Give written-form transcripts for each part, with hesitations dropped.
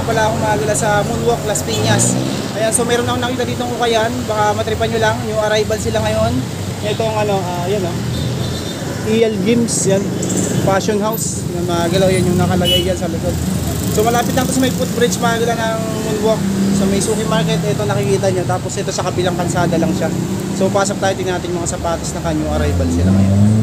pala akong magala sa Moonwalk Las Piñas. Ayan, so meron akong nakita ditong ukayan, baka matripan nyo lang, yung arrival sila ngayon. Itong ano, yan o, EL Gyms, yan, Fashion House, yung magalaw, yan yung nakalagay yan sa likod. So malapit lang to sa may footbridge magala ng Moonwalk, sa may Suki Market, ito nakikita nyo, tapos ito sa kabilang kansada lang siya. So pasok tayo, tingnan natin mga sapatos na kanyo, arrival sila ngayon.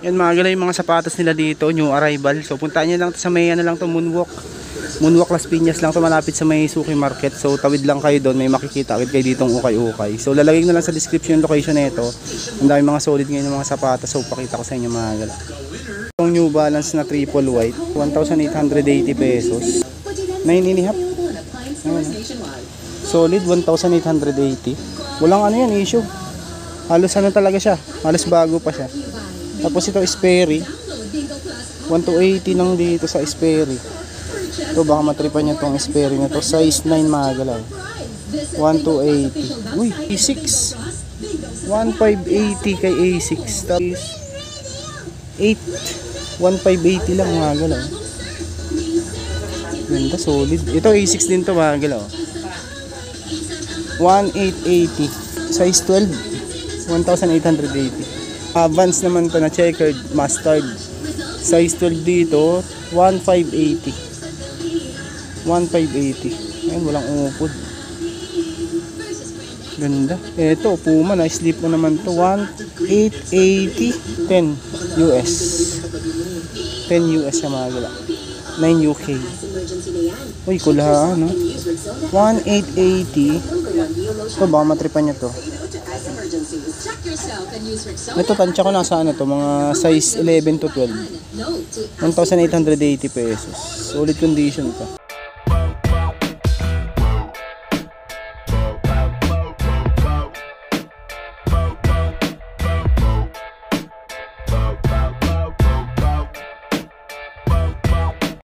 Yan mga gala yung mga sapatos nila dito, new arrival. So puntaan nyo lang sa may ano lang to, Moonwalk Las Piñas lang to, malapit sa may Suki Market. So tawid lang kayo doon, may makikita agad kayo ditong ukay-ukay. So lalagay na lang sa description yung location nito. Ang dami mga solid ngayon ng mga sapatos, so pakita ko sa inyo mga gala. Itong New Balance na triple white, 1,880 pesos. 9.5. Solid, 1,880. Walang ano yan, issue. Halos ano talaga siya, halos bago pa siya. Tapos ito Sperry, 1,280 nang dito sa Sperry. Ito baka matripan nyo itong Sperry na to, size 9 mga galaw, 1,280. Uy, A6, 1,580 kay A6. Tapos 8, 1,580 lang mga galaw. Ganda, solid. Ito A6 din to mga galaw, 1,880. Size 12, 1,880. Vans naman to na checkered mustard, size 12 dito, 1,580. 1,580. Ayun, walang upod. Ganda. Eto, Puma na slip na naman to, 1,880. 10 US. 10 US sa mga gala, 9 UK. Uy, kulahan no, 1,880. Ito baka matripan nyo to. Ito tansya ko nasa ano to, mga size 11 to 12, 1,880 pesos. Solid condition pa.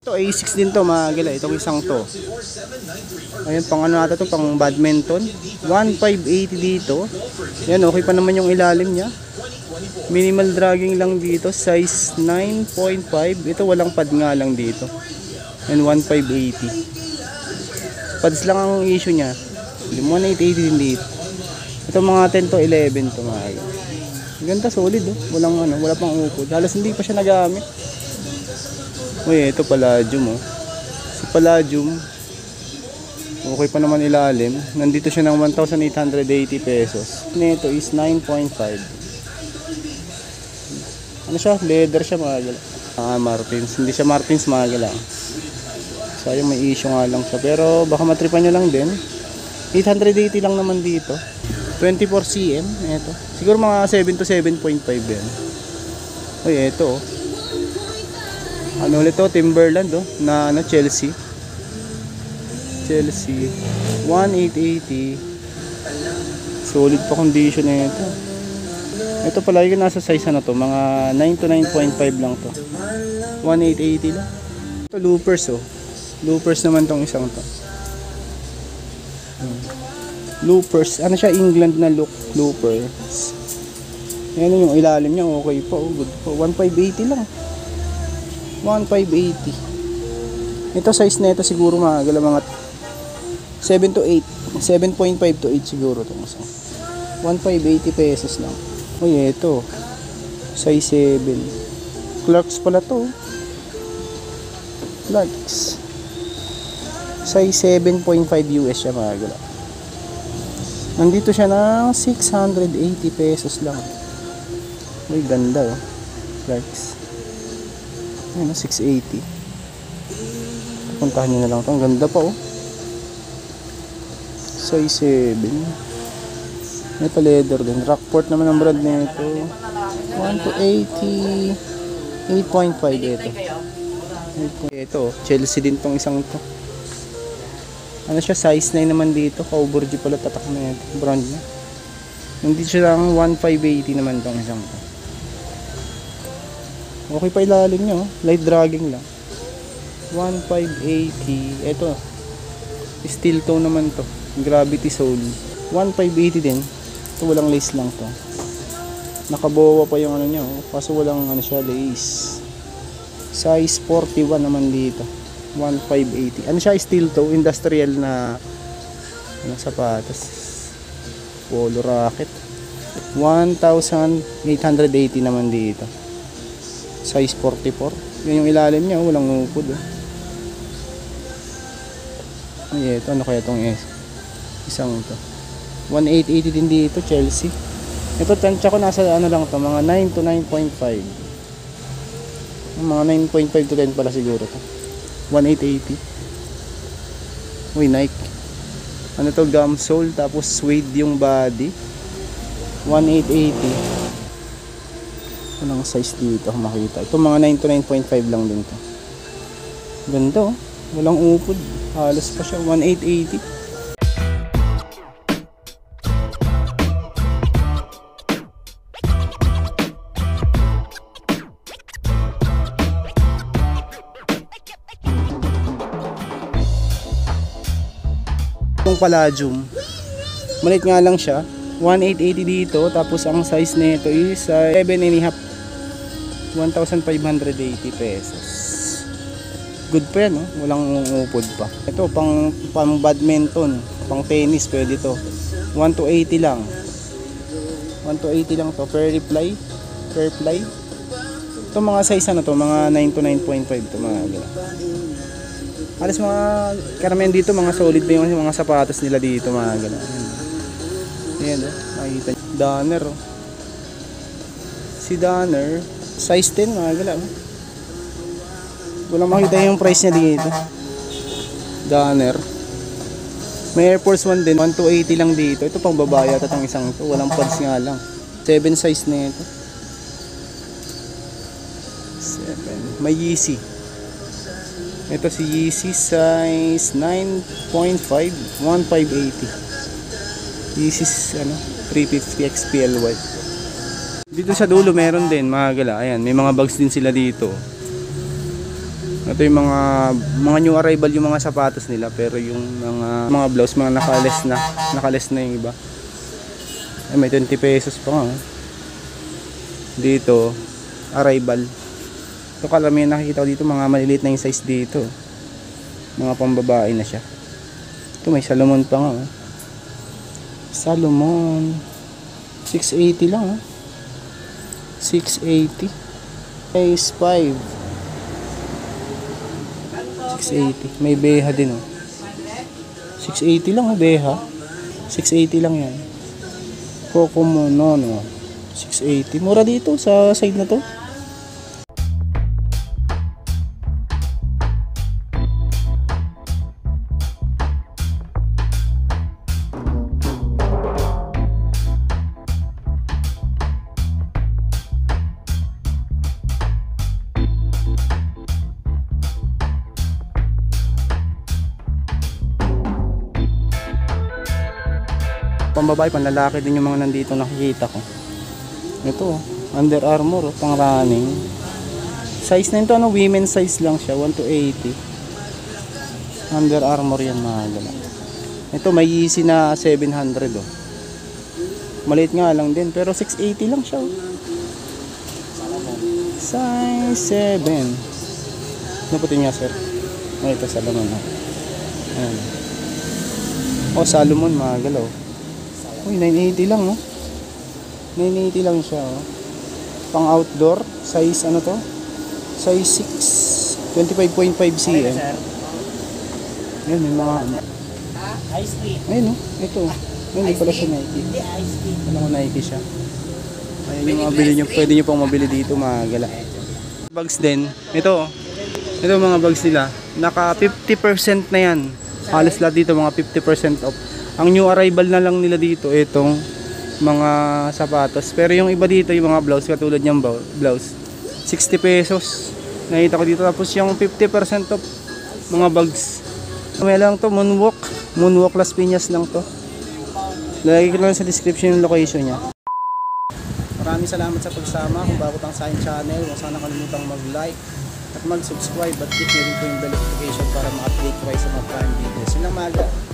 Ito A6 din to mga gila, itong isang to. Ayan, pang ano natin to, pang badminton, 1,580 dito. Yan, okay pa naman yung ilalim niya. Minimal dragging lang dito, size 9.5. Ito walang pad nga lang dito. And 1,580. Pads lang ang issue niya. 1,880 din dito. Ito mga 10 to 11 to mga. Ganda, solid oh. Walang ano, wala pang upod. Halos hindi pa siya nagamit. Uy, ito Palladium oh. Si Palladium, okay pa naman ilalim. Nandito siya ng 1,880 pesos. Nito is 9.5. Ano siya? Leather siya mga gala. Martins. Hindi siya Martins mga gala. Sayang may issue nga lang siya. Pero baka matripan nyo lang din. 880 lang naman dito. 24 cm. Ito. Siguro mga 7 to 7.5 yan. Uy, ito oh. Ano ulit to? Timberland oh. Na ano, Chelsea. 1,880. Solid pa condition na ito. Ito pala yung nasa size ano to, mga 9 to 9.5 lang to. 1,880 lang. Ito loopers oh. Loopers naman tong isang to. Loopers, ano siya, England na loopers. Yan yung ilalim niya, okay po, good po. 1,580 lang. 1,580. Ito size na ito siguro mga gala, mga 7 to 8, 7.5 to 8 siguro itong isa. 1,580 pesos lang. Uy, ito size 7. Clarks pala to. Clarks. Size 7.5 US siya mga gala. Nandito siya ng 680 pesos lang. Uy, ganda oh. Clarks. Ayun, 680. Puntahan nyo na lang ito. Ang ganda pa oh. Size 7. May pa leather din. Rockport naman ang brand nito. 1,280. 8.5 ito. Ito, Chelsea din tong isang to. Ano siya, size 9 naman dito. Ka-overgy pala tatak na ito. Brand niya. Hindi siya lang 1,580 naman tong isang to. Okay pa ilalim niya, oh. Light dragging lang. 1,580. Ito, steel toe naman to. Gravity sole. 1,580 din. Ito walang lace lang to. Nakabawa pa yung ano niya, oh. Kaso walang ano siya, lace. Size 41 naman dito. 1,580. Ano siya, steel toe, industrial na ano, sapatos. Polo racket. 1,880 naman dito. Size 44. Yun yung ilalim niya, walang upod. Ay, ito, ano kaya itong isang ito? 1,880 din dito, Chelsea. Ito, tansya ko nasa ano lang to, mga 9 to 9.5. Mga 9.5 to 10 pala siguro to. 1,880. Uy, Nike. Ano to, gum sole, tapos suede yung body. 1,880. Walang size dito makita. Ito mga 9 to 9.5 lang din to. Ganda, oh. Walang upod. Halos pa siya. 1,880. Itong Palladium, maliit nga lang siya, 1,880 dito, tapos ang size nito is 7.5, 1,580 pesos. Good pa yan, no? Walang upod pa. Ito pang badminton, pang tennis, pwede to. 1,280 lang. 1,280 lang to, per fly. Ito mga size ano to, mga 9 to 9.5 to, mga gano'n. Alas mga karamihan dito, mga solid pa yung mga sapatos nila dito, mga gano'n. Ayan, oh, makikita nyo. Danner, oh. Si Danner, size 10, mga gano'n. Walang makita yung price niya dito. Danner. May Air Force 1 din, 1,280 lang dito. Ito pang babae at itong isang ito, walang pads nga lang. 7 size na ito. 7. May Yeezy. Ito si Yeezy, size 9.5, 1,580. Yeezy ano, 350 XPLY. Dito sa dulo meron din, mga gala. Ayan, may mga bags din sila dito. Ito yung mga new arrival yung mga sapatos nila, pero yung mga blouse, mga nakales na yung iba. Ay, may 20 pesos pa nga. Dito, arrival. Ito karamihan nakikita ko dito, mga maliliit na yung size dito. Mga pambabae na siya. Ito may Salomon pa nga. Salomon. 680 lang. 680. Size 5. 680. May Beha din. 680 lang, Beha. 680 lang yan. Kokomo no. 680. Mura dito sa side na to. Pambabae, panlalaki din yung mga nandito nakikita ko. Ito, Under Armour, pang running. Size na ito, women's size lang siya, 1,280. Under Armour yan, mga gala. Ito, may Yeezy na 700, oh. Maliit nga lang din, pero 680 lang siya, oh. Size 7. Naputin nga, sir. Ay, ito, Salomon, oh. Ayan. Oh, Salomon, mga gala, oh. Uy, 980 lang, oh. 980 lang siya, oh. Pang outdoor, size ano to? Size 6, 25.5 cm. Yan, may mga ayun, oh. Ito, hindi pala siya Nike. Alam mo, Nike siya. Ayan yung mabili nyo, pwede nyo pang mabili dito, mga gala. Bags din, ito mga bags nila, naka 50% na yan. Halos lahat dito, mga 50% off. Ang new arrival na lang nila dito, itong mga sapatos. Pero yung iba dito, yung mga blouse, katulad niyang blouse, 60 pesos. Nakita ko dito. Tapos yung 50% off mga bags. May lang to, Moonwalk. Moonwalk Las Piñas lang to. Lagay ko lang sa description yung location niya. Maraming salamat sa pagsama. Kung bago tang sa aking channel, huwag sana kalimutang mag-like at mag-subscribe at click nyo rin po yung bell notification para ma-update ko kayo sa mga prime videos. Yun lang, maga.